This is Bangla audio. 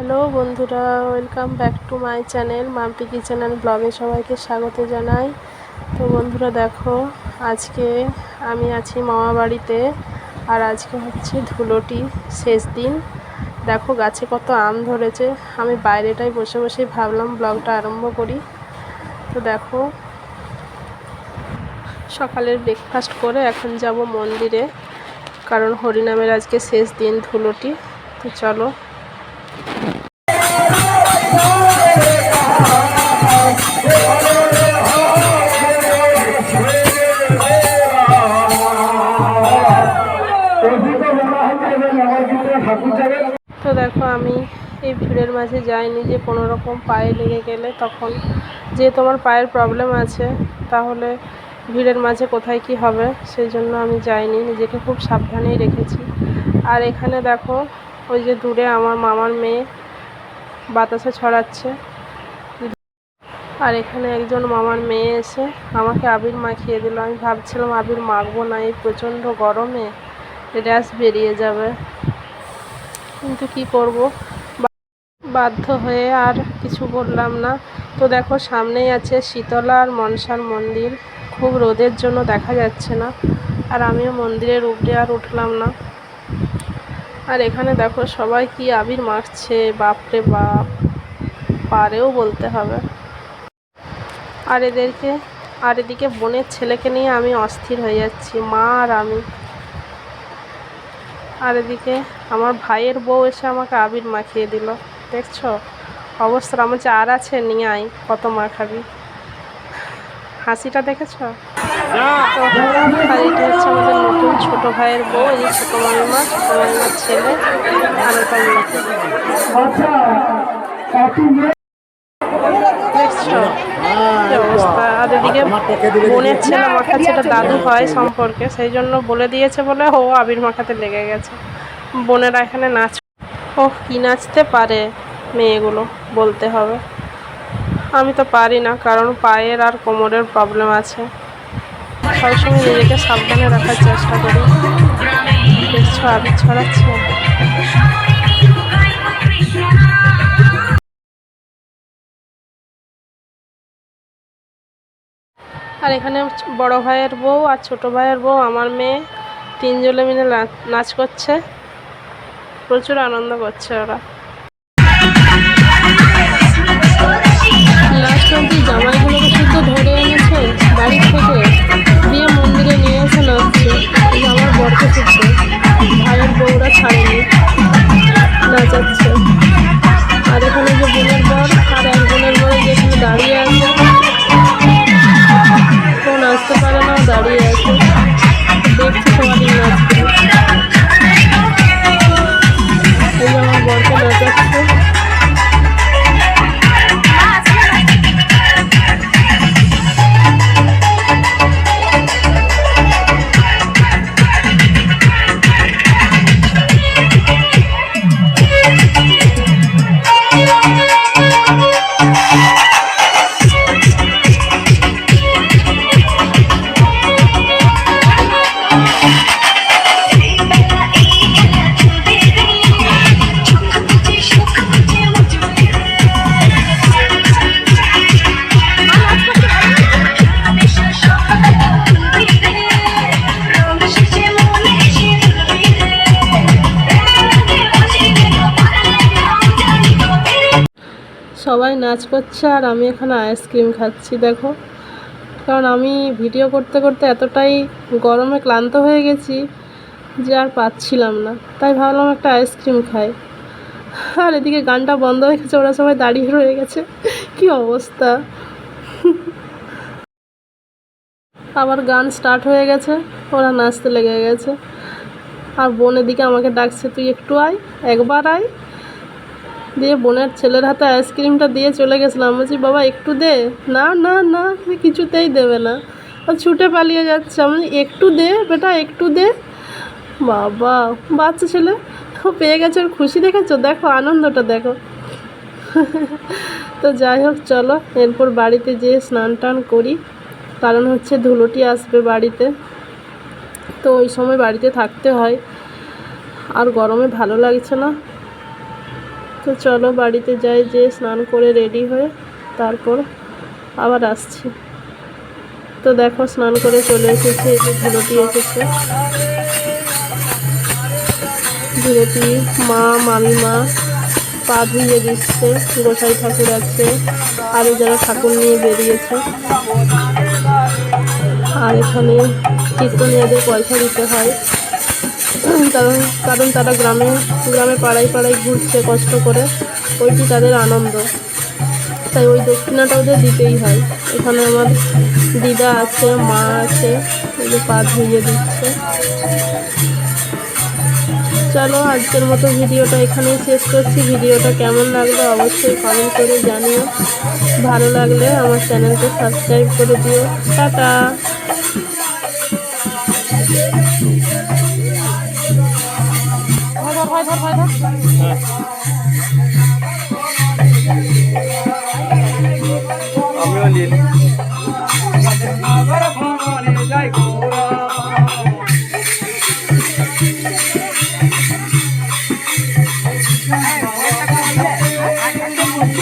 হ্যালো বন্ধুরা, welcome back to my channel Mampi kitchen and ব্লগে সবাইকে স্বাগত জানাই। তো বন্ধুরা দেখো, আজকে আমি আছি মামা বাড়িতে, আর আজকে হচ্ছে ধুলোটি শেষ দিন। দেখো গাছে কত আম ধরেছে। আমি বাইরেটাই বসে বসেই ভাবলাম ব্লগটা আরম্ভ করি। তো দেখো, সকালের ব্রেকফাস্ট করে এখন যাব মন্দিরে, কারণ হরিনামের আজকে শেষ দিন ধুলোটি। তো চলো। তো দেখো, আমি এই ভিড়ের মাঝে যাইনি যে কোনো রকম পায়ে লেগে গেলে, তখন যে তোমার পায়ের প্রবলেম আছে তাহলে ভিড়ের মাঝে কোথায় কি হবে, সেই জন্য আমি যাইনি, নিজেকে খুব সাবধানেই রেখেছি। আর এখানে দেখো, ওই যে দূরে আমার মামার মেয়ে বাতাসা ছড়াচ্ছে, আর এখানে একজন মামার মেয়ে এসে আমাকে আবির মাখিয়ে দিল। আমি ভাবছিলাম আবির মাখবো না, এই প্রচণ্ড গরমে র্যাশ বেরিয়ে যাবে, কিন্তু কি করব, বাধ্য হয়ে আর কিছু বললাম না। তো দেখো, সামনেই আছে শীতলা আর মনসার মন্দির, খুব রোদের জন্য দেখা যাচ্ছে না, আর আমিও মন্দিরের উপরে আর উঠলাম না। আর এখানে দেখো সবাই কি আবির মাখছে, বাপরে বাপ, পারেও বলতে হবে। আর এদিকে বোনের ছেলেকে নিয়ে আমি অস্থির হয়ে যাচ্ছি, মা আর আমি। আর এদিকে আমার ভাইয়ের বউ এসে আমাকে আবির মাখিয়ে দিল। দেখছো অবস্থা? আমার যে আর আছে, নিয়ে আয়, কত মাখাবি। হাসিটা দেখেছো? আর এটা হচ্ছে আমাদের নতুন ছোট ভাইয়ের বউ, এই যে ছোট মামিমার ছেলে, আর ওটা দেখছো কি অবস্থা। আর এদিকে বোনের ছেলে মাখাচ্ছে, এটা দাদু হয় সম্পর্কে, সেই জন্য বলে দিয়েছে বলে ও আবির মাখাতে লেগে গেছে। বোনেরা এখানে নাচ, ও কি নাচতে পারে মেয়েগুলো, বলতে হবে। আমি তো পারি না, কারণ পায়ের আর কোমরের প্রবলেম আছে। সবসময় নিজেকে সাবধানে রাখার চেষ্টা করি। দেখছো আবির ছড়াচ্ছে। আর এখানে বড় ভাইয়ের বউ আর ছোট ভাইয়ের বউ, আমার মেয়ে, তিনজনে মিলে নাচ করছে, প্রচুর আনন্দ করছে ওরা। লাস্ট অব্দি জামাইগুলোকে শুদ্ধ ধরে এনেছে বাড়ির থেকে, দিয়ে মন্দিরে নিয়ে এসে নাচছে। আমার বরকে ছুটছে, ভাইয়ের বউরা ছাড়েনি, নাচাচ্ছে। আর এখানে যে বোনের বর আর এক বোনের বর যেখানে দাঁড়িয়ে আছে, ও নাচতে পারে না, দাঁড়িয়ে আছে, দেখছি সবারই নাচতে। এই আমার বরকে নাচাচ্ছে। সবাই নাচ করছে আর আমি এখানে আইসক্রিম খাচ্ছি। দেখো, কারণ আমি ভিডিও করতে করতে এতটাই গরমে ক্লান্ত হয়ে গেছি যে আর পাচ্ছিলাম না, তাই ভাবলাম একটা আইসক্রিম খাই। আর এদিকে গানটা বন্ধ হয়ে গেছে, ওরা সবাই দাঁড়িয়ে রয়ে গেছে, কি অবস্থা। আবার গান স্টার্ট হয়ে গেছে, ওরা নাচতে লেগে গেছে। আর বোন এদিকে আমাকে ডাকছে, তুই একটু আয়, একবার আয়। দিয়ে বোনের ছেলের হাতে আইসক্রিমটা দিয়ে চলে গেছিলাম, বলছি বাবা একটু দে, না না না, কিছুতেই দেবে না, ছুটে পালিয়ে যাচ্ছে। আমি একটু দে বেটা, একটু দে। বাবা, বাচ্চা ছেলে পেয়ে গেছে, ওর খুশি দেখেছো? দেখো আনন্দটা দেখো। তো যাই হোক, চলো এরপর বাড়িতে যেয়ে স্নান টান করি, কারণ হচ্ছে ধুলোটি আসবে বাড়িতে, তো ওই সময় বাড়িতে থাকতে হয়। আর গরমে ভালো লাগছে না। তো চলো বাড়িতে যাই, যে স্নান করে রেডি হয়ে তারপর আবার আসছি। তো দেখো স্নান করে চলে এসেছে, এই যে ধুলোটি এসেছে, ধুলোটি মা মামিমা পা ধুইয়ে দিচ্ছে। গোসাই ঠাকুর আছে, আরও যারা ঠাকুর নিয়ে বেরিয়েছে। আর এখানে কীর্তনীয়দের পয়সা দিতে হয়, কারণ তারা গ্রামে গ্রামে পাড়ায় পাড়ায় ঘুরছে কষ্ট করে, ওইটি তাদের আনন্দ, তাই ওই দক্ষিণাটা ওদের দিতেই হয়। এখানে আমার দিদা আছে, মা আছে, ওদের পা ধুইয়ে দিচ্ছে। চলো আজকের মতো ভিডিওটা এখানেই শেষ করছি। ভিডিওটা কেমন লাগলো অবশ্যই কমেন্ট করে জানিও। ভালো লাগলে আমার চ্যানেলকে সাবস্ক্রাইব করে দিও। টাটা। ধর